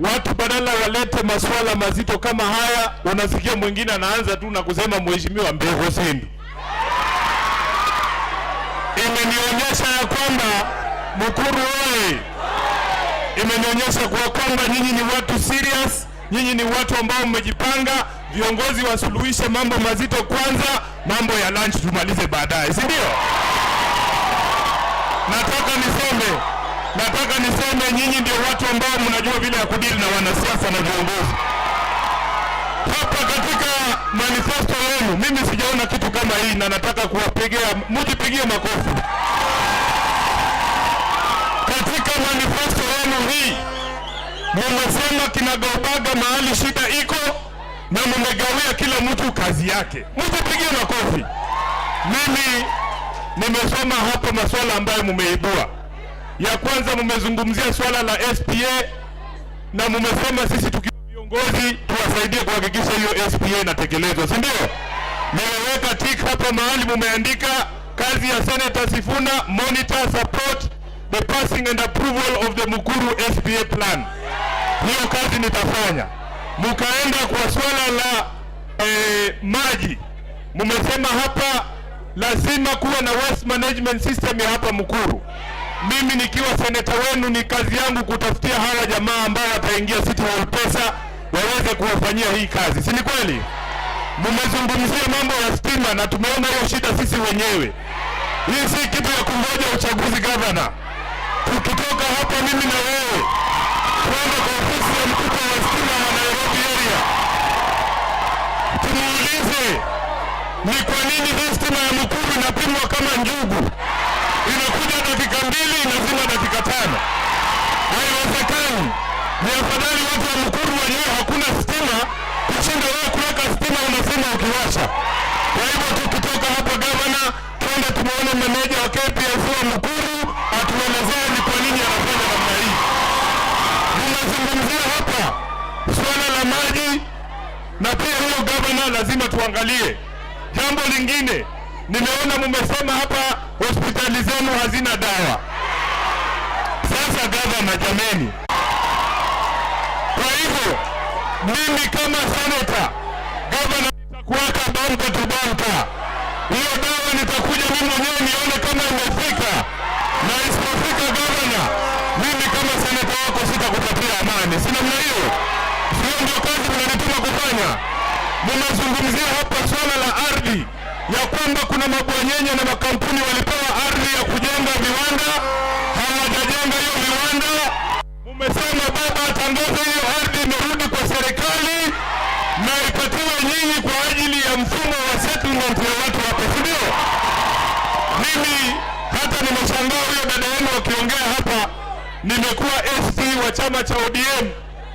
watu badala walete masuala mazito kama haya, unasikia mwingine anaanza tu na kusema mheshimiwa Mbego Sendu. Imenionyesha ya kwamba Mukuru oye, imenionyesha kwa kwamba nyinyi ni watu serious, nyinyi ni watu ambao mmejipanga. Viongozi wasuluhishe mambo mazito kwanza, mambo ya lunch tumalize baadaye, si ndio? Nataka niseme nyinyi ndio watu ambao mnajua vile ya kudili na wanasiasa na viongozi. Hapa katika manifesto yenu mimi sijaona kitu kama hii, na nataka kuwapigia, mjipigie makofi. Katika manifesto yenu hii mmesema kinagaubaga mahali shida iko na mmegawia kila mtu kazi yake. Mjipigie makofi. Mimi nimesoma hapa masuala ambayo mmeibua. Ya kwanza mmezungumzia swala la SPA na mmesema sisi tukiwa viongozi tuwasaidie kuhakikisha hiyo SPA inatekelezwa, si ndio? Nimeweka tick hapa mahali mmeandika kazi ya Senator Sifuna, monitor support the passing and approval of the Mukuru SPA plan. Hiyo kazi nitafanya. Mkaenda kwa swala la maji. Mmesema hapa lazima kuwa na waste management system ya hapa Mukuru. Mimi nikiwa seneta wenu ni kazi yangu kutafutia hawa jamaa ambao wataingia City Hall pesa waweze kuwafanyia hii kazi. Si ni kweli? Mmezungumzia mambo ya stima na tumeona hiyo shida sisi wenyewe. Hii si kitu ya kungoja uchaguzi governor. Tukitoka hapa mimi na wewe twende kwa ofisi ya mkuu wa stima wa Nairobi area. Tumuulize ni kwa nini hii stima ya Mukuru inapimwa kama njugu. Inakuja dakika 2 inazima dakika 5. Haiwezekani. Ni afadhali watu wa Mukuru wenyewe hakuna stima kushinda wewe kuweka stima unasema ukiwasha. Kwa hivyo tukitoka hapa governor twende tumuone meneja wa KPLC wa Mukuru atuelezee ni kwa nini anafanya namna hii. Tunazungumzia hapa swala la maji na pia hiyo governor lazima tuangalie. Jambo lingine nimeona mmesema hapa hospitali zenu hazina dawa. Sasa governor, jameni, kwa hivyo mimi kama senator governor nitakuweka banka tu banka. Hiyo dawa nitakuja mimi mwenyewe nione kama imefika, na isipofika governor, mimi kama senator wako sitakupatia amani. Si namna hiyo? Sio ndio kazi mnanituma kufanya? Mmezungumzia hapa swala la ardhi ya kwamba kuna mabwanyenye na makampuni walipewa ardhi ya kujenga viwanda, hawajajenga hiyo viwanda. Mmesema baba atangaze hiyo ardhi imerudi kwa serikali na ipatiwe nyinyi kwa ajili ya mfumo wa settlement ya watu hapo, si ndio? Mimi hata nimeshangaa huyo dada yenu wakiongea hapa. Nimekuwa SC wa chama cha ODM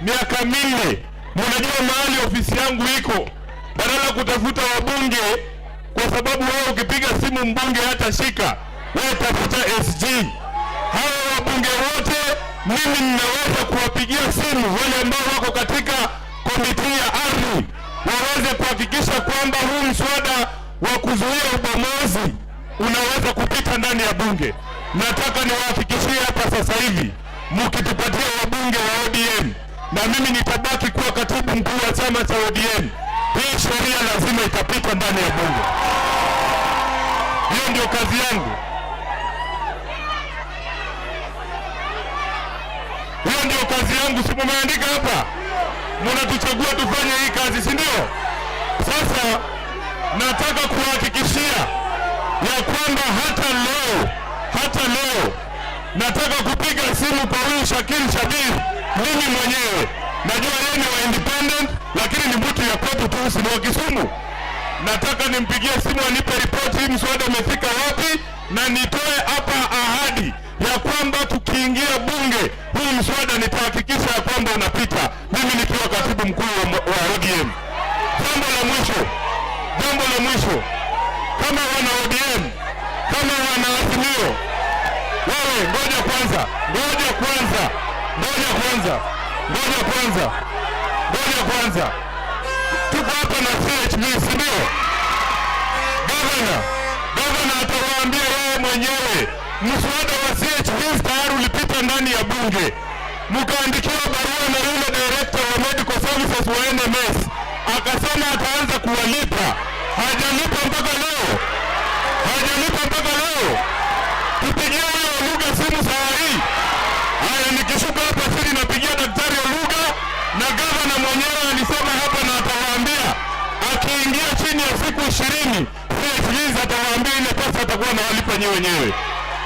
miaka 4. Mnajua mahali ofisi yangu iko. Badala kutafuta wabunge, kwa sababu wewe ukipiga simu mbunge hata shika, wewe tafuta SG. Hao wabunge wote mimi ninaweza kuwapigia simu wale ambao wako katika komiti ya ardhi waweze kuhakikisha kwamba huu mswada wa kuzuia ubomozi unaweza kupita ndani ya bunge. Nataka niwahakikishie hapa sasa hivi, mkitupatia wabunge wa ODM na mimi nitabaki kuwa katibu mkuu wa chama cha ODM, hii sheria lazima itapita ndani ya bunge. Hiyo ndio kazi yangu. Hiyo ndio kazi yangu. Si mumeandika hapa mnatuchagua tufanye hii kazi, si ndio? Sasa nataka kuhakikishia ya kwamba hata leo nataka kupiga simu kwa huyu Shakil Shabir. Mimi mwenyewe najua yeye ni wa independent, lakini ni mtu ya kwetu tu, si wa Kisumu. Nataka nimpigie simu anipe ripoti hii mswada umefika wapi, na nitoe hapa ahadi ya kwamba tukiingia bunge huu mswada nitahakikisha ya kwamba unapita, mimi nikiwa katibu mkuu wa ODM. Jambo la mwisho, kama wana ODM, kama wana Azimio, wewe ngoja kwanza. Tuko hapa na CHB, si ndio? Governor atawaambia yeye mwenyewe mswada wa CHB tayari ulipita ndani ya bunge. Mkaandikiwa barua na yule nyinyi wenyewe.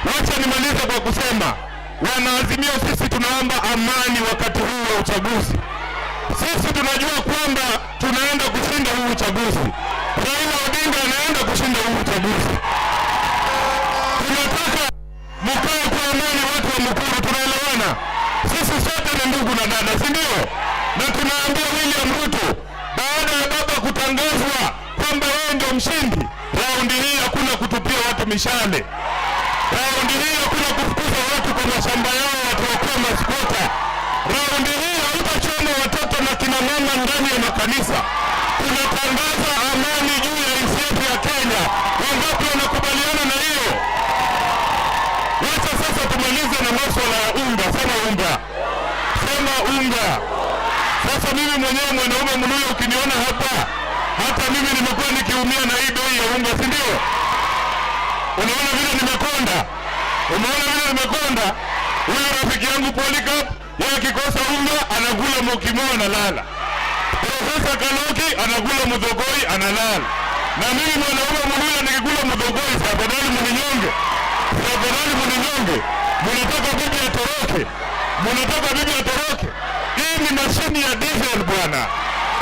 Wacha nimalize kwa kusema Wanaazimio, sisi tunaomba amani wakati huu wa uchaguzi. Sisi tunajua kwamba tunaenda kushinda huu uchaguzi. Raila Odinga anaenda kushinda huu uchaguzi. Tunataka mkae kwa amani, watu wa Mukuru, tunaelewana. Sisi sote ni ndugu na dada, si ndio? Na tunaambia William Ruto, baada ya baba kutangazwa kwamba yeye ndio mshindi, raundi hii hakuna kutupia watu mishale. Raundi hii hakuna kufukuza watu kwa mashamba yao watu wakuwa maskota. Raundi hii hautachoma watoto na kina mama ndani ya makanisa. Tunatangaza amani juu ya nchi yetu ya Kenya. Wangapi wanakubaliana na hiyo? Wacha sasa tumalize na masuala ya unga. Sema unga. Sema unga. Sasa mimi mwenyewe mwanaume mnuyo, ukiniona hapa, hata mimi nimekuwa nikiumia na hii bei ya unga, si ndio? Unaona vile nimekonda? Unaona vile nimekonda? Huyu rafiki yangu Polycarp, yeye akikosa unga anakula mokimo analala. Profesa Kaloki anakula mudhogoi analala. Na mimi mwanaume mmoja nikikula mudhogoi, afadhali mninyonge. Afadhali mninyonge. Mnataka bibi atoroke. Mnataka bibi atoroke. Hii ni mashini ya diesel bwana.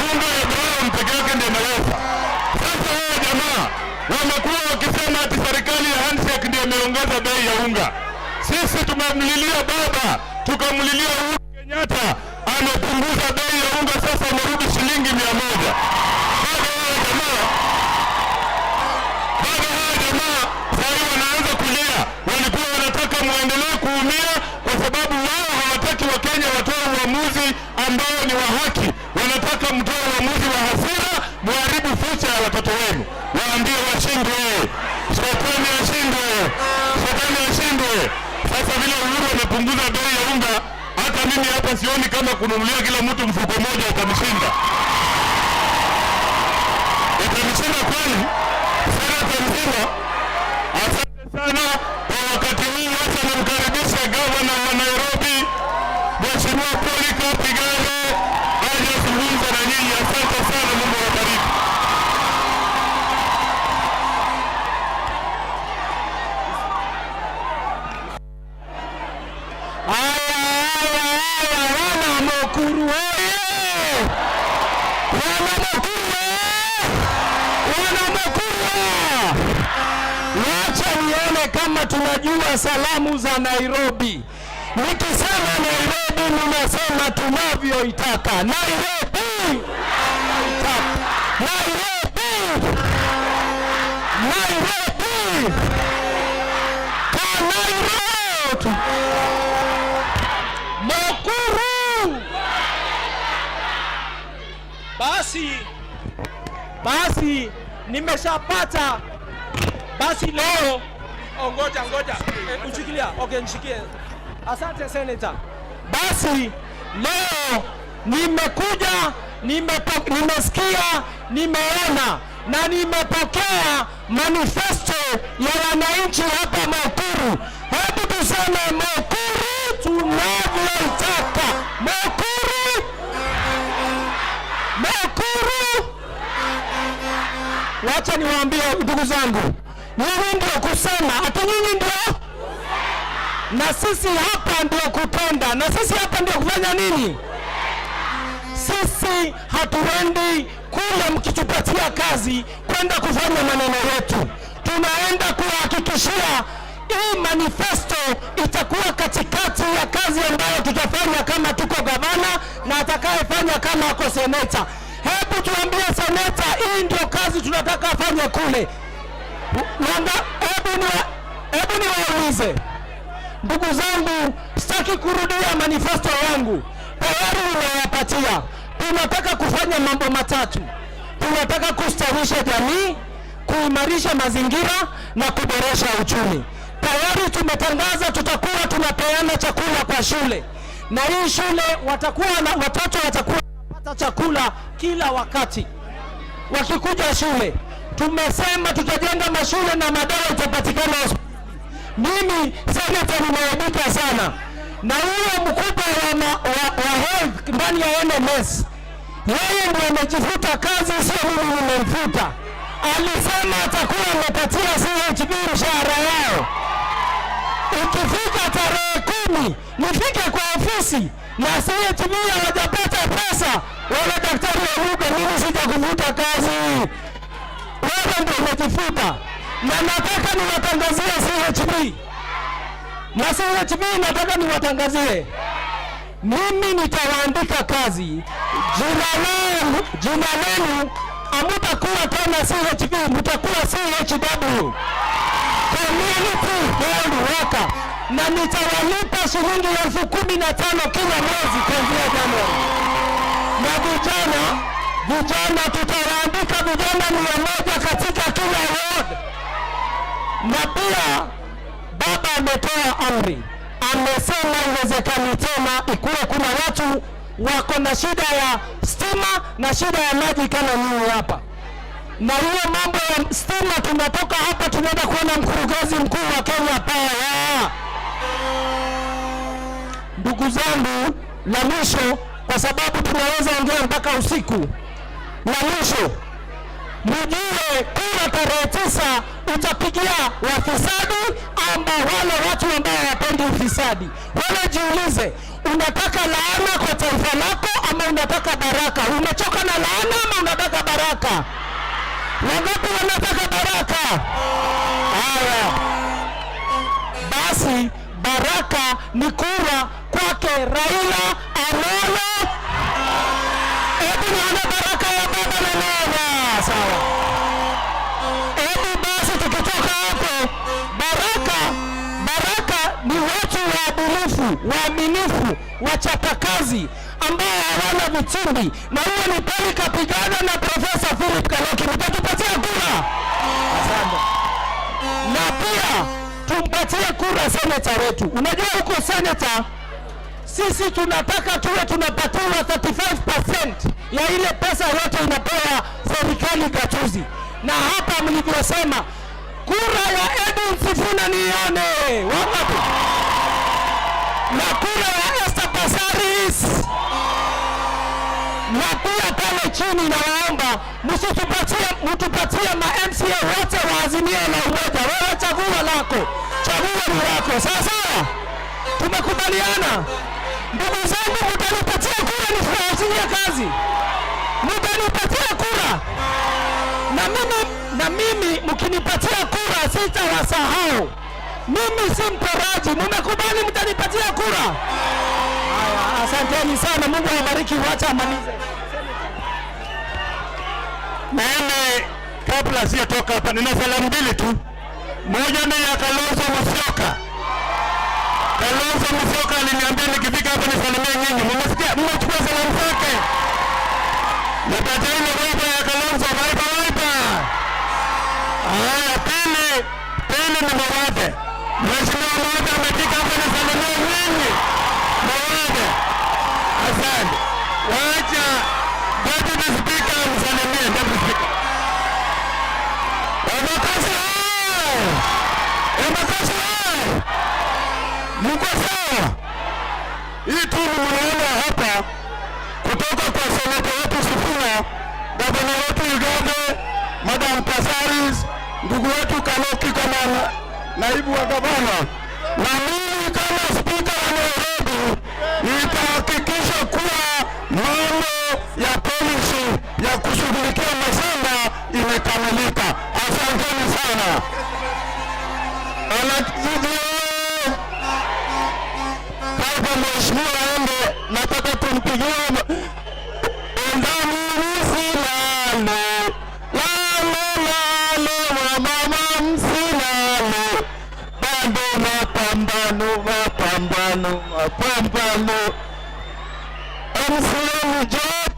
Unga ya brown peke yake ndio inaweza. Sasa hawa jamaa wamekuwa wakisema ati serikali ya handshake ndio imeongeza bei ya unga. Sisi tumemlilia baba, tukamlilia Uhuru Kenyatta, amepunguza bei ya unga, sasa amerudi shilingi 100. Bado hawa jamaa sasa wanaanza kulia. Walikuwa wanataka muendelee kuumia kwa sababu wao hawataki Wakenya watoe uamuzi ambao ni wa haki. Wanataka mtoe uamuzi wa hasira, muharibu future ya watoto wenu. Waambie washindwe. Shetani ashindwe. Shetani ashindwe. Sasa vile Uhuru amepunguza bei ya unga, hata mimi hapa sioni kama kununulia kila mtu mfuko moja utamshinda. Utamshinda kweli? Senata mzima. Asante sana kwa wakati huu. Wacha nimkaribishe gavana wa Nairobi, Mheshimiwa Polycarp Igathe, aje kuzungumza na nyinyi. Asante sana, Mungu awabariki. Wana Mukuru oye! Wana Mukuru! Wana Mukuru! Wacha nione kama tunajua salamu za Nairobi. Nikisema Nairobi ninasema tunavyoitaka. Nairobi! Nairobi! Nairobi! Nairobi! Mukuru! Basi nimeshapata. Basi leo ngoja uchikilia. Okay, nishikie. Asante Senator. Basi leo nimekuja, nimesikia, nimeona na nimepokea manifesto ya wananchi hapa Mukuru. Hebu tuseme Mukuru tunavyoitaka. Mukuru! Mukuru! Wacha niwaambie ndugu zangu, nyinyi ndio kusema, ati nyinyi ndio, na sisi hapa ndio kutenda, na sisi hapa ndio kufanya nini? Sisi hatuendi kule mkitupatia kazi kwenda kufanya maneno yetu. Tunaenda kuhakikishia hii manifesto itakuwa katikati ya kazi ambayo tutafanya kama tuko gavana na atakayefanya kama ako seneta. Hebu tuambie seneta, hii ndio kazi tunataka afanye kule. Hebu niwaulize ndugu zangu, sitaki kurudia manifesto yangu, tayari nimewapatia. Tunataka kufanya mambo matatu. Tunataka kustawisha jamii, kuimarisha mazingira na kuboresha uchumi. Tayari tumetangaza tutakuwa tunapeana chakula kwa shule, na hii shule watoto watakuwa wanapata chakula kila wakati wakikuja shule. Tumesema tutajenga mashule na madawa itapatikana hospitali. Mimi seneta nimeaibika sana na huyo mkubwa wa health ndani ya NMS. Yeye ndiye amejifuta kazi, sio mimi nimemfuta. alisema atakuwa amepatia CHB mshahara yao. Ukifika tarehe 10 nifike kwa ofisi na CHB hawajapata pesa, wala daktari wa lugha, mimi sijakuvuta kazi, wewe ndio umejifuta. Na nataka niwatangazie CHB, na CHB nataka niwatangazie, mimi nitawaandika kazi. Jina lenu hamtakuwa tena CHB, mtakuwa CHW, Community Health Worker, na nitawalipa shilingi 15,000 kila mwezi kuanzia Januari. Na vijana tutawaandika vijana 100 katika kila ward. Na pia baba ametoa amri, amesema iwezekani tena ikuwe kuna watu wako na shida ya stima na shida ya maji kama nyinyi hapa. Na hiyo mambo ya stima, tunatoka hapa tunaenda kuona mkurugenzi mkuu wa Kenya Power. Ndugu zangu, la mwisho, kwa sababu tunaweza ongea mpaka usiku, la mwisho, mjue kura tarehe 9 utapigia wafisadi ambao wale watu ambao hawapendi ufisadi. Wala jiulize, unataka laana kwa taifa lako ama unataka baraka? Umechoka na laana ama unataka baraka? Wangapi wanataka baraka? Haya basi, baraka ni kura kwake Raila Amolo. Hebu nione baraka ya baba na mama. Sawa. Hebu basi tukitoka hapo, baraka ni watu waaminifu, wachapakazi ambao hawana vitimbi, na huyo ni pale kapigana na Profesa Philip Kaloki. Mtatupatia kura? Asante. Na pia tumpatie kura seneta wetu. Unajua huko seneta sisi tunataka tuwe tunapatiwa 35% ya ile pesa yote inapewa serikali gatuzi. Na hapa mlivyosema, kura ya Edwin Sifuna nione wangapi? Na kura ya Esther Passaris. Na pia pale chini nawaomba mtupatie ma MCA wote wa Azimio la Umoja. Wewe chaguo lako, chaguo ni lako. Sawa? Tumekubaliana? Ndugu zangu, mtanipatia kura nifanyie kazi. Mtanipatia kura. Na mimi mkinipatia kura sitawasahau. Mimi si mporaji. Mmekubali mtanipatia kura? Haya, asanteni sana. Mungu awabariki. Wacha amalize. Mimi kabla sijatoka hapa nina salamu mbili tu. Moja ni ya Kalonzo Musyoka. Kalonzo Musyoka aliniambia nikifika hapa nisalimie nyinyi. Mmesikia? Mmechukua salamu zake. Napata ile baba ya Kalonzo, baba. Haya, pili ni Mawade. Mheshimiwa Mawade amefika hapa nisalimie nyinyi. Mawade. Asante. Wacha Deputy Speaker msalimie. Deputy Speaker. Mko sawa? Hii tu mnaona hapa kutoka kwa seneta wetu Sifuna, gavana wetu Igande, Madam Passaris, ndugu wetu Kaloki kama naibu wa gavana, na mimi kama spika wa Nairobi nitahakikisha kuwa mambo ya policy ya kushughulikia mashamba imekamilika. Asanteni sana. Mheshimiwa Ende, nataka tumpigie ndani msilale, lale mama msilale, bado mapambano, MCA Job